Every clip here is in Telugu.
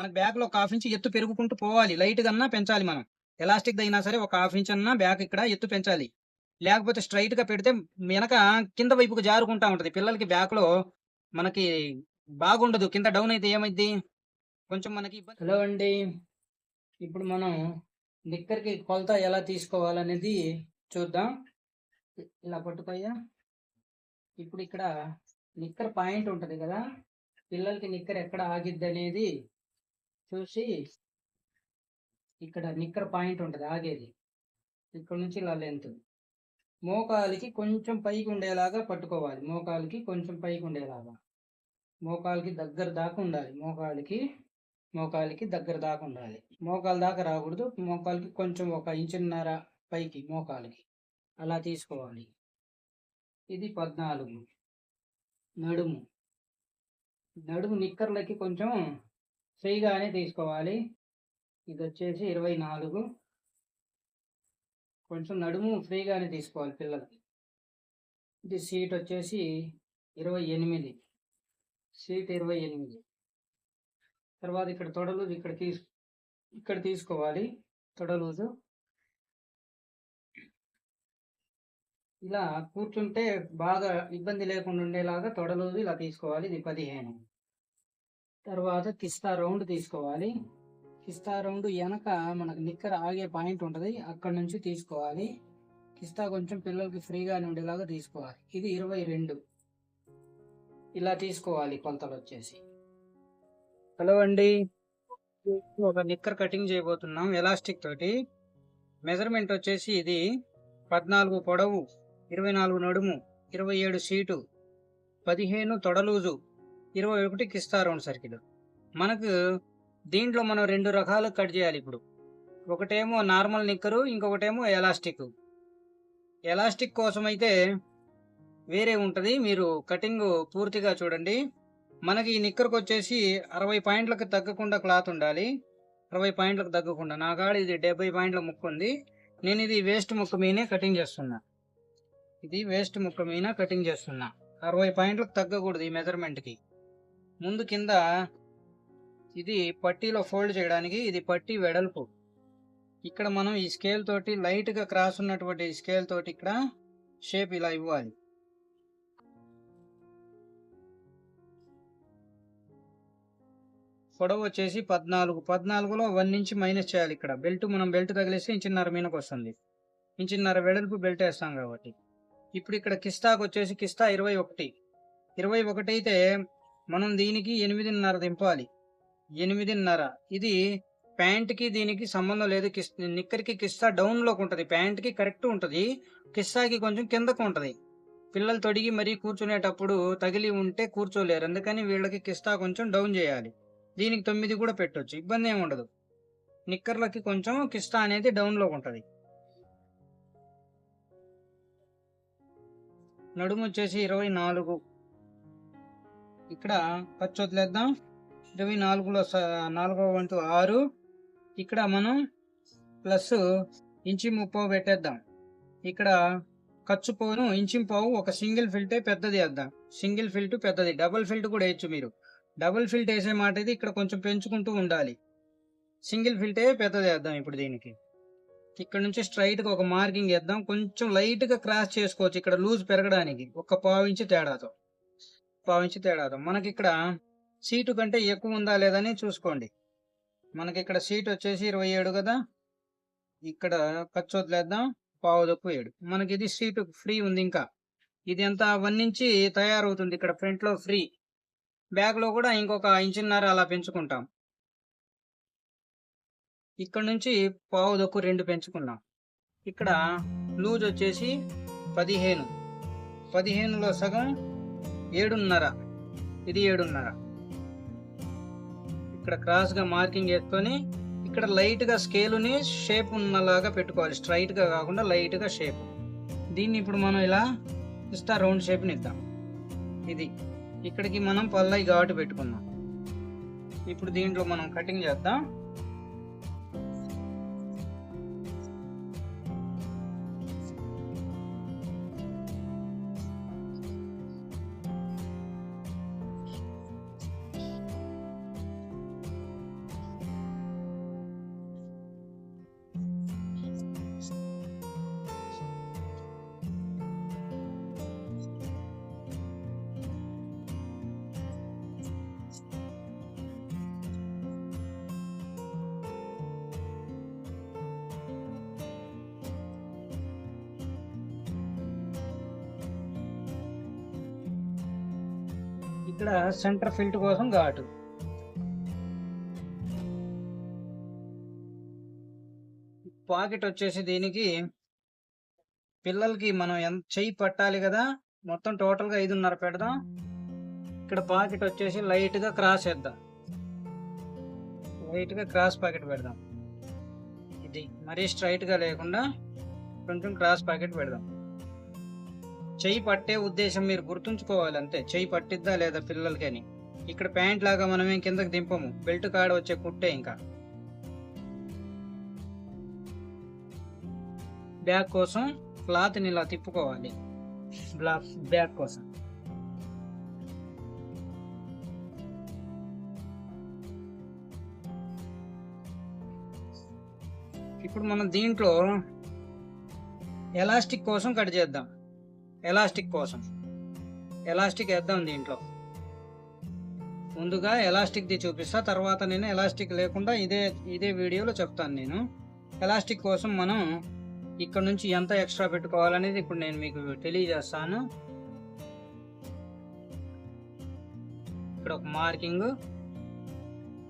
మనకు బ్యాక్‌లో ఒక హాఫ్ ఇంచ్ ఎత్తు పెరుగుకుంటూ పోవాలి. లైట్‌గన్నా పెంచాలి మనం. ఎలాస్టిక్‌దయినా సరే ఒక హాఫ్ ఇంచ్ అన్నా బ్యాక్ ఇక్కడ ఎత్తు పెంచాలి. లేకపోతే స్ట్రెయిట్‌గా పెడితే వెనక కింద వైపుకు జారుకుంటా ఉంటది. పిల్లలకి బ్యాక్‌లో మనకి బాగుండదు. కింద డౌన్ అయితే ఏమైద్ది? కొంచెం మనకి ఇబ్బంది. హలో అండి. ఇప్పుడు మనం నిక్కర్‌కి కొలత ఎలా తీసుకోవాలనేది చూద్దాం. ఇలా పట్టుకోయ్యా. ఇప్పుడు ఇక్కడ నిక్కర్ పాయింట్ ఉంటది కదా! పిల్లలకి నిక్కర్ ఎక్కడ ఆగిద్దనేది చూసి ఇక్కడ నిక్కర్ పాయింట్ ఉంటది ఆగేది. ఇక్కడ నుంచి ఇలా లెంత్. మోకాలికి కొంచెం పైకి ఉండేలాగా పట్టుకోవాలి. మోకాలికి కొంచెం పైకి ఉండేలాగా. మోకాలికి దగ్గర దాకా ఉండాలి. మోకాలికి దగ్గర దాకా ఉండాలి. మోకాలు దాకా రాకూడదు. మోకాలికి కొంచెం ఒక ఇంచున్నర పైకి మోకాలికి. అలా తీసుకోవాలి. ఇది 14. నడుము. నడుము నిక్కర్లకి కొంచెం ఫ్రీగానే తీసుకోవాలి. ఇదొచ్చేసి 24. కొంచెం నడుము ఫ్రీగానే తీసుకోవాలి పిల్లలకి. ఇది సీట్ వచ్చేసి 28. సీట్ 28. తర్వాత ఇక్కడ తొడ లూజ్ ఇక్కడ తీసుకోవాలి. తొడ లూజు. ఇలా కూర్చుంటే బాగా ఇబ్బంది లేకుండా ఉండేలాగా తొడ లూజు ఇలా తీసుకోవాలి. ఇది 15. తర్వాత కిస్తా రౌండ్ తీసుకోవాలి. కిస్తా రౌండ్ వెనక మనకు నిక్కర్ ఆగే పాయింట్ ఉంటుంది. అక్కడ నుంచి తీసుకోవాలి. కిస్తా కొంచెం పిల్లలకి ఫ్రీగానే ఉండేలాగా తీసుకోవాలి. ఇది 22. ఇలా తీసుకోవాలి కొలతలు వచ్చేసి. హలో అండి. ఒక నిక్కర్ కటింగ్ చేయబోతున్నాం ఎలాస్టిక్ తోటి. మెజర్మెంట్ వచ్చేసి ఇది 14 పొడవు, 24 నడుము, 27 సీటు, 15 తొడలూజు, 21 కిస్తా రౌండ్ సర్కిల్. మనకు దీంట్లో మనం 2 రకాలు కట్ చేయాలి ఇప్పుడు. ఒకటేమో నార్మల్ నిక్కరు, ఇంకొకటేమో ఎలాస్టిక్. ఎలాస్టిక్ కోసం అయితే వేరే ఉంటుంది. మీరు కటింగ్ పూర్తిగా చూడండి. మనకి ఈ నిక్కర్కి వచ్చేసి 60 పాయింట్లకు తగ్గకుండా క్లాత్ ఉండాలి. 60 పాయింట్లకు తగ్గకుండా. నా కాడ ఇది 70 పాయింట్ల ముక్క ఉంది. నేను ఇది వేస్ట్ ముక్క మీనే కటింగ్ చేస్తున్నా. 60 పాయింట్లకు తగ్గకూడదు ఈ మెజర్మెంట్కి. ముందు కింద ఇది పట్టీలో ఫోల్డ్ చేయడానికి. ఇది పట్టీ వెడల్పు. ఇక్కడ మనం ఈ స్కేల్ తోటి లైట్గా క్రాస్ ఉన్నటువంటి స్కేల్ తోటి ఇక్కడ షేప్ ఇలా ఇవ్వాలి. పొడవు వచ్చేసి 14. 14లో 1 ఇంచ్ మైనస్ చేయాలి. ఇక్కడ మనం బెల్ట్ తగిలేస్తే ఇంచున్నర మీనకు వస్తుంది. ఇంచున్నర వెడల్పు బెల్ట్ వేస్తాం కాబట్టి. ఇప్పుడు ఇక్కడ కిస్తాకు వచ్చేసి కిస్తా 21. 21 అయితే మనం దీనికి 8.5 దింపాలి. 8.5. ఇది ప్యాంట్కి దీనికి సంబంధం లేదు. నిక్కర్కి కిస్తా డౌన్లోకి ఉంటుంది. ప్యాంట్కి కరెక్ట్ ఉంటుంది. కిస్తాకి కొంచెం కిందకు ఉంటుంది. పిల్లలు తొడిగి మరీ కూర్చునేటప్పుడు తగిలి ఉంటే కూర్చోలేరు. అందుకని వీళ్ళకి కిస్తా కొంచెం డౌన్ చేయాలి. దీనికి 9 కూడా పెట్టొచ్చు, ఇబ్బంది ఏమి ఉండదు. నిక్కర్లకి కొంచెం కిస్తా అనేది డౌన్లోకి ఉంటుంది. నడుము వచ్చేసి 24. ఇక్కడ ఖర్చు వదిలేద్దాం. 24లో 4వ వంతు 6. ఇక్కడ మనం ప్లస్ ఇంచి 30 పెట్టేద్దాం. ఇక్కడ ఖర్చు పోను ఇంచి పావు ఒక సింగిల్ ఫిల్టే పెద్దది వేద్దాం. సింగిల్ ఫిల్ట్ పెద్దది. డబుల్ ఫిల్ట్ కూడా వేయచ్చు మీరు. డబుల్ ఫిల్ట్ వేసే మాట ఇది ఇక్కడ కొంచెం పెంచుకుంటూ ఉండాలి. సింగిల్ ఫిల్టే పెద్దది వేద్దాం. ఇప్పుడు దీనికి ఇక్కడ నుంచి స్ట్రైట్గా ఒక మార్కింగ్ వేద్దాం. కొంచెం లైట్గా క్రాస్ చేసుకోవచ్చు ఇక్కడ లూజ్ పెరగడానికి. ఒక పావు ఇంచు తేడాతో మనకి ఇక్కడ సీటు కంటే ఎక్కువ ఉందా లేదని చూసుకోండి. మనకి ఇక్కడ సీట్ వచ్చేసి 27 కదా. ఇక్కడ ఖర్చు వదిలేద్దాం. పావు తక్కువ 7. మనకి ఇది సీటు ఫ్రీ ఉంది. ఇంకా ఇది అంతా 1 ఇంచి తయారవుతుంది. ఇక్కడ ఫ్రంట్లో ఫ్రీ, బ్యాక్లో కూడా ఇంకొక ఇంచున్నర అలా పెంచుకుంటాం. ఇక్కడ నుంచి పావు తక్కువ 2 పెంచుకున్నాం. ఇక్కడ లూజ్ వచ్చేసి 15. 15లో సగం 7.5. ఇది 7.5. ఇక్కడ క్రాస్గా మార్కింగ్ వేసుకొని ఇక్కడ లైట్గా స్కేలుని షేప్ ఉన్నలాగా పెట్టుకోవాలి. స్ట్రైట్గా కాకుండా లైట్గా షేప్. దీన్ని ఇప్పుడు మనం ఇలా ఇస్తా రౌండ్ షేప్ని ఇద్దాం. ఇది ఇక్కడికి మనం పల్లై ఘాటు పెట్టుకుందాం. ఇప్పుడు దీంట్లో మనం కటింగ్ చేద్దాం. ఇక్కడ సెంటర్ ఫిల్ట్ కోసం ఘాటు. పాకెట్ వచ్చేసి దీనికి పిల్లలకి మనం ఎంత చెయ్యి పట్టాలి కదా, మొత్తం టోటల్గా 5.5 పెడదాం. ఇక్కడ పాకెట్ వచ్చేసి లైట్గా క్రాస్ వేద్దాం, లైట్గా క్రాస్ పాకెట్ పెడదాం. ఇది మరీ స్ట్రైట్గా లేకుండా కొంచెం క్రాస్ పాకెట్ పెడదాం. చెయ్యి పట్టే ఉద్దేశం మీరు గుర్తుంచుకోవాలి అంతే, చెయ్యి పట్టిద్దా లేదా పిల్లలకి అని. ఇక్కడ ప్యాంట్ లాగా మనం ఏం కిందకి దింపము, బెల్ట్ కాడ వచ్చే కుట్టే. ఇంకా బ్యాక్ కోసం క్లాత్ని ఇలా తిప్పుకోవాలి, బ్యాక్ కోసం. ఇప్పుడు మనం దీంట్లో ఎలాస్టిక్ కోసం కట్ చేద్దాం. ఎలాస్టిక్ వేద్దాం దీంట్లో. ముందుగా ఎలాస్టిక్ది చూపిస్తా, తర్వాత నేను ఎలాస్టిక్ లేకుండా ఇదే వీడియోలో చెప్తాను. నేను ఎలాస్టిక్ కోసం మనం ఇక్కడ నుంచి ఎంత ఎక్స్ట్రా పెట్టుకోవాలనేది ఇప్పుడు నేను మీకు తెలియజేస్తాను. ఇక్కడ ఒక మార్కింగ్,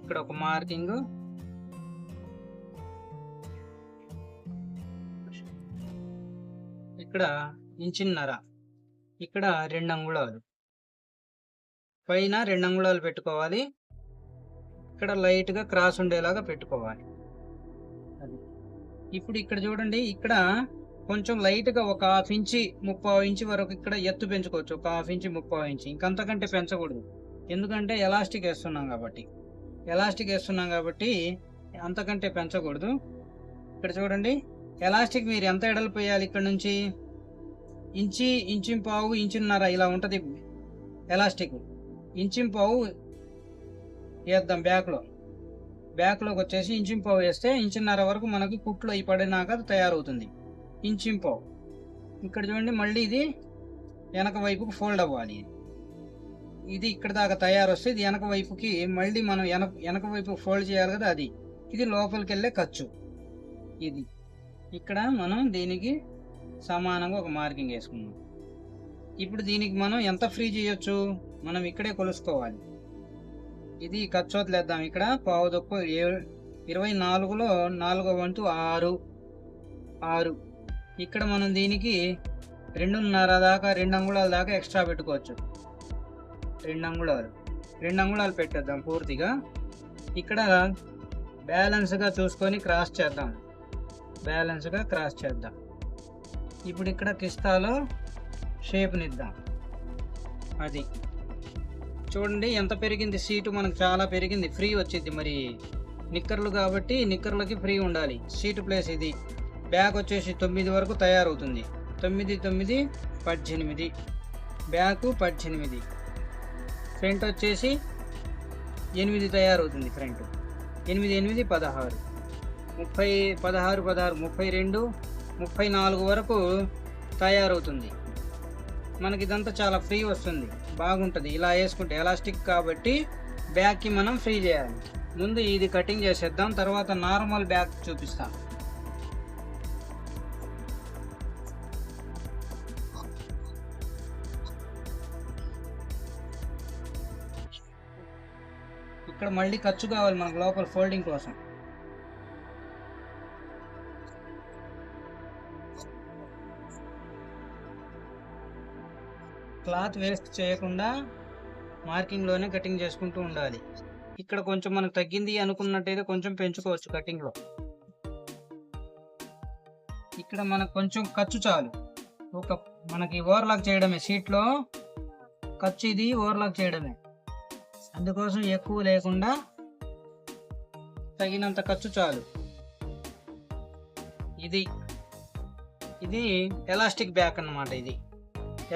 ఇక్కడ ఒక మార్కింగ్, ఇక్కడ 1.5 ఇంచ్, ఇక్కడ 2 అంగుళాలు, పైన 2 అంగుళాలు పెట్టుకోవాలి. ఇక్కడ లైట్గా క్రాస్ ఉండేలాగా పెట్టుకోవాలి. అది ఇప్పుడు ఇక్కడ చూడండి, ఇక్కడ కొంచెం లైట్గా ఒక 1/2 ఇంచ్ 3/4 ఇంచ్ వరకు ఇక్కడ ఎత్తు పెంచుకోవచ్చు. ఒక 1/2 ఇంచ్ 3/4 ఇంచ్, ఇంకంతకంటే పెంచకూడదు. ఎందుకంటే ఎలాస్టిక్ వేస్తున్నాం కాబట్టి అంతకంటే పెంచకూడదు. ఇక్కడ చూడండి, ఎలాస్టిక్ మీరు ఎంత ఎడలు పోయాలి, ఇక్కడ నుంచి 1 ఇంచ్, 1.5 ఇంచ్, 1.5 ఇలా ఉంటుంది ఎలాస్టిక్. 1.5 ఇంచ్ వేద్దాం బ్యాక్లోకి వచ్చేసి 1.5 ఇంచ్ వేస్తే 1.5 ఇంచ్ వరకు మనకి కుట్లు అయి పడినాక తయారవుతుంది. 1.5 ఇంచ్. ఇక్కడ చూడండి, మళ్ళీ ఇది వెనక వైపుకి ఫోల్డ్ అవ్వాలి. ఇది ఇక్కడ దాకా తయారు వస్తే ఇది వెనక వైపుకి మళ్ళీ మనం వెనక వైపు ఫోల్డ్ చేయాలి కదా, ఇది లోపలికి వెళ్ళే ఖర్చు. ఇది ఇక్కడ మనం దీనికి సమానంగా ఒక మార్కింగ్ వేసుకున్నాం. ఇప్పుడు దీనికి మనం ఎంత ఫ్రీ చేయొచ్చు, మనం ఇక్కడే కొలుసుకోవాలి. ఇది ఖర్చు వదిలేద్దాం. ఇక్కడ 24లో 4వ వంతు 6. ఇక్కడ మనం దీనికి 2.5 దాకా 2 అంగుళాల దాకా ఎక్స్ట్రా పెట్టుకోవచ్చు. 2 అంగుళాలు పెట్టేద్దాం పూర్తిగా. ఇక్కడ బ్యాలెన్స్గా చూసుకొని క్రాస్ చేద్దాం. ఇప్పుడు ఇక్కడ కిస్తాలో షేప్నిద్దాం. అది చూడండి ఎంత పెరిగింది, సీటు మనకు చాలా పెరిగింది, ఫ్రీ వచ్చింది. మరి నిక్కర్లు కాబట్టి నిక్కర్లకి ఫ్రీ ఉండాలి. సీటు ప్లేస్ ఇది. బ్యాక్ వచ్చేసి 9 వరకు తయారవుతుంది. 9, 9, 18, బ్యాక్ 18. ఫ్రంట్ వచ్చేసి 8 తయారవుతుంది. ఫ్రంట్ 8, 8, 16, 32, 34 వరకు తయారవుతుంది. మనకి ఇదంతా చాలా ఫ్రీ వస్తుంది, బాగుంటుంది. ఇలా వేసుకుంటే ఎలాస్టిక్ కాబట్టి బ్యాక్కి మనం ఫ్రీ చేయాలి. ముందు ఇది కటింగ్ చేసేద్దాం, తర్వాత నార్మల్ బ్యాక్ చూపిస్తాం. ఇక్కడ మళ్ళీ ఖర్చు కావాలి మనకు లోపల ఫోల్డింగ్ కోసం. క్లాత్ వేస్ట్ చేయకుండా మార్కింగ్లోనే కటింగ్ చేసుకుంటూ ఉండాలి. ఇక్కడ కొంచెం మనకు తగ్గింది అనుకున్నట్టయితే కొంచెం పెంచుకోవచ్చు కటింగ్లో. ఇక్కడ మనకు కొంచెం ఖర్చు చాలు, మనకి ఓవర్లాక్ చేయడమే. సీట్లో ఖర్చు ఇది ఓవర్లాక్ చేయడమే, అందుకోసం ఎక్కువ లేకుండా తగినంత ఖర్చు చాలు. ఇది ఎలాస్టిక్ బ్యాక్ అన్నమాట. ఇది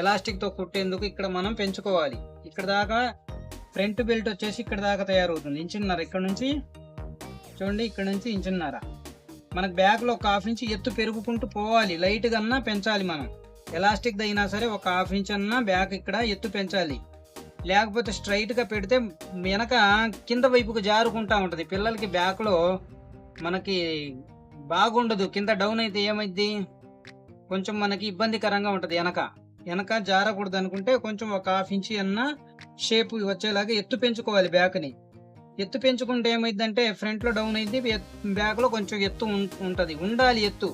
ఎలాస్టిక్తో కుట్టేందుకు ఇక్కడ మనం పెంచుకోవాలి. ఇక్కడ దాకా ఫ్రంట్ బెల్ట్ వచ్చేసి ఇక్కడ దాకా తయారవుతుంది. 1.5 ఇంచ్. ఇక్కడ నుంచి చూడండి, ఇక్కడ నుంచి 1.5 ఇంచ్. మనకు బ్యాక్లో ఒక 1/2 ఇంచ్ ఎత్తు పెరుగుకుంటూ పోవాలి. లైట్గా అన్నా పెంచాలి మనం. ఎలాస్టిక్ అయినా సరే ఒక 1/2 ఇంచ్ అన్నా బ్యాక్ ఇక్కడ ఎత్తు పెంచాలి. లేకపోతే స్ట్రైట్గా పెడితే వెనక కింద వైపుకు జారుకుంటూ ఉంటుంది. పిల్లలకి బ్యాక్లో మనకి బాగుండదు. కింద డౌన్ అయితే ఏమైద్ది, కొంచెం మనకి ఇబ్బందికరంగా ఉంటుంది. వెనక జారకూడదు అనుకుంటే కొంచెం ఒక 1/2 ఇంచ్ అన్నా షేప్ వచ్చేలాగా ఎత్తు పెంచుకోవాలి బ్యాక్ని. ఎత్తు పెంచుకుంటే ఏమైందంటే ఫ్రంట్లో డౌన్ అయింది, బ్యాక్లో కొంచెం ఎత్తు ఉంటుంది, ఉండాలి ఎత్తు.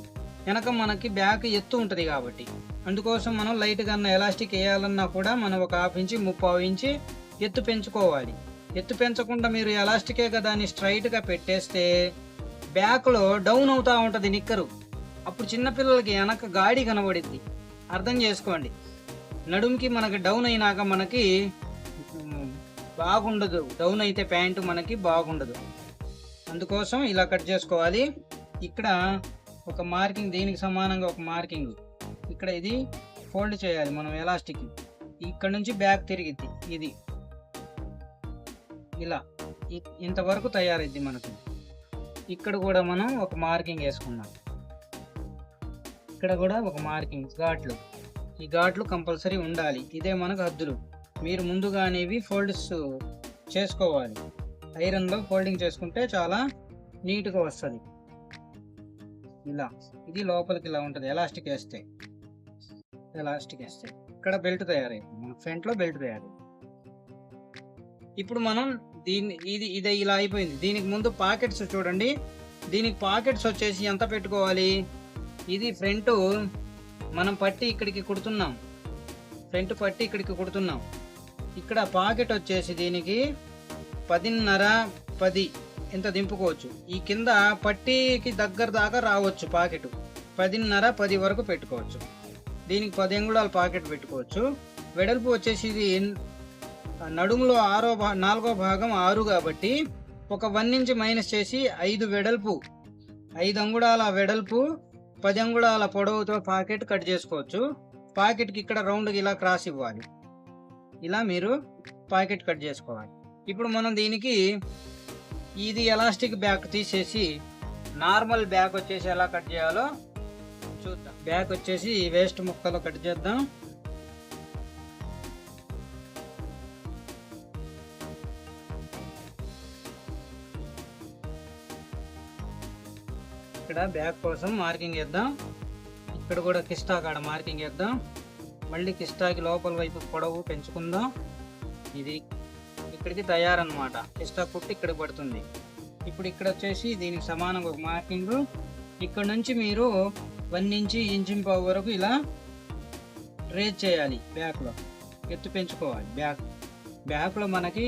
వెనక మనకి బ్యాక్ ఎత్తు ఉంటుంది కాబట్టి అందుకోసం మనం లైట్గా ఎలాస్టిక్ వేయాలన్నా కూడా మనం ఒక 1/2 ఇంచి 3/4 ఇంచి ఎత్తు పెంచుకోవాలి. ఎత్తు పెంచకుండా మీరు ఎలాస్టికే కదా దాన్ని స్ట్రైట్గా పెట్టేస్తే బ్యాక్లో డౌన్ అవుతూ ఉంటుంది నిక్కరు. అప్పుడు చిన్నపిల్లలకి వెనక గాడి కనబడిద్ది. అర్థం చేసుకోండి. నడుముకి మనకి డౌన్ అయినాక మనకి బాగుండదు, డౌన్ అయితే ప్యాంటు మనకి బాగుండదు. అందుకోసం ఇలా కట్ చేసుకోవాలి. ఇక్కడ ఒక మార్కింగ్, దీనికి సమానంగా ఒక మార్కింగ్ ఇక్కడ ఇది ఫోల్డ్ చేయాలి మనం ఎలాస్టిక్. ఇక్కడ నుంచి బ్యాక్ తిరిగిద్ది, ఇది ఇలా ఇంతవరకు తయారైద్ది మనకు. ఇక్కడ కూడా మనం ఒక మార్కింగ్ వేసుకున్నాం. ఇక్కడ కూడా ఒక మార్కింగ్, ఘాట్లు. ఈ ఘాట్లు కంపల్సరీ ఉండాలి. ఇదే మనకు హద్దులు. మీరు ముందుగానే ఇవి ఫోల్డ్స్ చేసుకోవాలి. ఐరన్లో ఫోల్డింగ్ చేసుకుంటే చాలా నీట్గా వస్తుంది. ఇలా ఇది లోపలికి ఇలా ఉంటుంది ఎలాస్టిక్ వేస్తే. ఇక్కడ బెల్ట్ తయారైంది, మన ఫ్రంట్లో బెల్ట్ తయారైంది. ఇప్పుడు మనం ఇది ఇలా అయిపోయింది. దీనికి ముందు పాకెట్స్ చూడండి. దీనికి పాకెట్స్ వచ్చేసి ఎంత పెట్టుకోవాలి? ఇది ఫ్రంట్ మనం పట్టి ఇక్కడికి కుడుతున్నాం, ఫ్రంట్ పట్టి ఇక్కడికి కుడుతున్నాం. ఇక్కడ పాకెట్ వచ్చేసి దీనికి 10.5 10 ఇంత దింపుకోవచ్చు. ఈ కింద పట్టీకి దగ్గర దాకా రావచ్చు పాకెట్. 10.5 10 వరకు పెట్టుకోవచ్చు. దీనికి 10 అంగుళాల పాకెట్ పెట్టుకోవచ్చు. వెడల్పు వచ్చేసి ఇది నడుములో 4వ భాగం 6 కాబట్టి ఒక 1 ఇంచ్ మైనస్ చేసి 5 వెడల్పు, 5 అంగుళాల వెడల్పు, 10 అంగుళాల పొడవుతో పాకెట్ కట్ చేసుకోవచ్చు. పాకెట్కి ఇక్కడ రౌండ్కి ఇలా క్రాస్ ఇవ్వాలి. ఇలా మీరు పాకెట్ కట్ చేసుకోవాలి. ఇప్పుడు మనం దీనికి ఇది ఎలాస్టిక్ బ్యాక్ తీసేసి నార్మల్ బ్యాక్ వచ్చేసి ఎలా కట్ చేయాలో చూద్దాం. బ్యాక్ వచ్చేసి వేస్ట్ ముక్కలో కట్ చేద్దాం. ఇక్కడ బ్యాక్ కోసం మార్కింగ్ వేద్దాం. ఇక్కడ కూడా కిస్టా కాడ మార్కింగ్ వేద్దాం. మళ్ళీ కిస్టాకి లోపల వైపు పొడవు పెంచుకుందాం. ఇది ఇక్కడికి తయారన్నమాట. కిస్టా కుట్టి ఇక్కడ పడుతుంది. ఇప్పుడు ఇక్కడ వచ్చేసి దీనికి సమానంగా ఒక మార్కింగ్. ఇక్కడ నుంచి మీరు 1 ఇంచి 1.5 ఇంచ్ వరకు ఇలా రేజ్ చేయాలి. బ్యాక్లో ఎత్తు పెంచుకోవాలి. బ్యాక్లో మనకి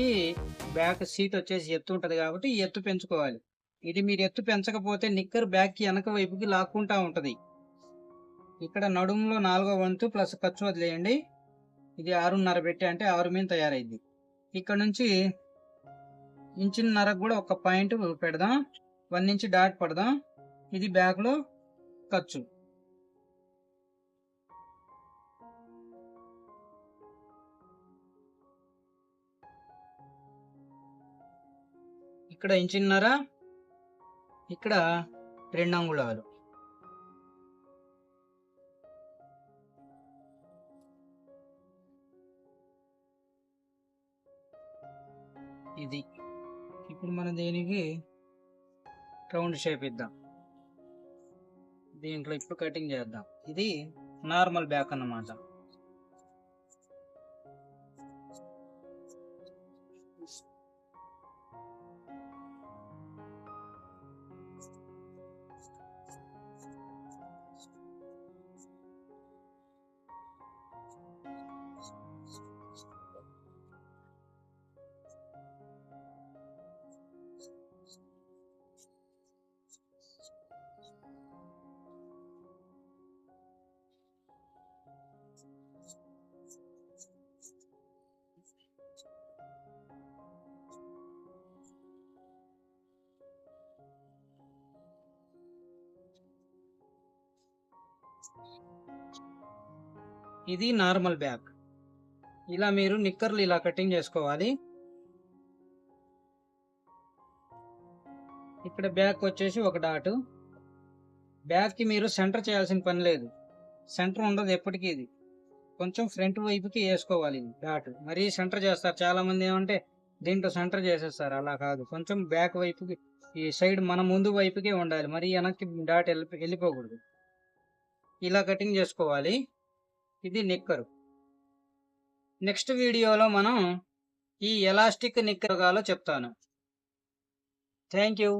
బ్యాక్ సీట్ వచ్చేసి ఎత్తు ఉంటుంది కాబట్టి ఈ ఎత్తు పెంచుకోవాలి. ఇది మీరు ఎత్తు పెంచకపోతే నిక్కర్ బ్యాక్కి వెనక వైపుకి లాక్కుంటా ఉంటుంది. ఇక్కడ నడుములో 4వ వంతు ప్లస్ ఖర్చు వదిలేయండి. ఇది 6.5 పెట్టి అంటే 6 మీద తయారైంది. ఇక్కడ నుంచి 1.5 ఇంచుకు కూడా ఒక పాయింట్ పెడదాం. 1 ఇంచ్ డాట్ పడదాం. ఇది బ్యాక్లో ఖర్చు. ఇక్కడ 1.5 ఇంచు, ఇక్కడ 2 అంగుళాలు. ఇది ఇప్పుడు మనం దీనికి రౌండ్ షేప్ ఇద్దాం. దీంట్లో ఇప్పుడు కటింగ్ చేద్దాం. ఇది నార్మల్ బ్యాక్ అన్నమాట. ఇది నార్మల్ బ్యాక్. ఇలా మీరు నిక్కర్లు ఇలా కటింగ్ చేసుకోవాలి. ఇక్కడ బ్యాక్ వచ్చేసి ఒక డాట్. బ్యాక్కి మీరు సెంటర్ చేయాల్సిన పని లేదు, సెంటర్ ఉండదు ఎప్పటికీ. ఇది కొంచెం ఫ్రంట్ వైపుకి వేసుకోవాలి ఇది డాట్. మరీ సెంటర్ చేస్తారు చాలామంది, ఏమంటే దీంట్లో సెంటర్ చేసేస్తారు. అలా కాదు, కొంచెం బ్యాక్ వైపుకి ఈ సైడ్ మన ముందు వైపుకే ఉండాలి, మరి వెనక్కి డాట్ వెళ్ళిపోకూడదు. ఇలా కటింగ్ చేసుకోవాలి. ఇది నిక్కరు. నెక్స్ట్ వీడియోలో మనం ఈ ఎలాస్టిక్ నిక్కరగాలో చెప్తాను. Thank you.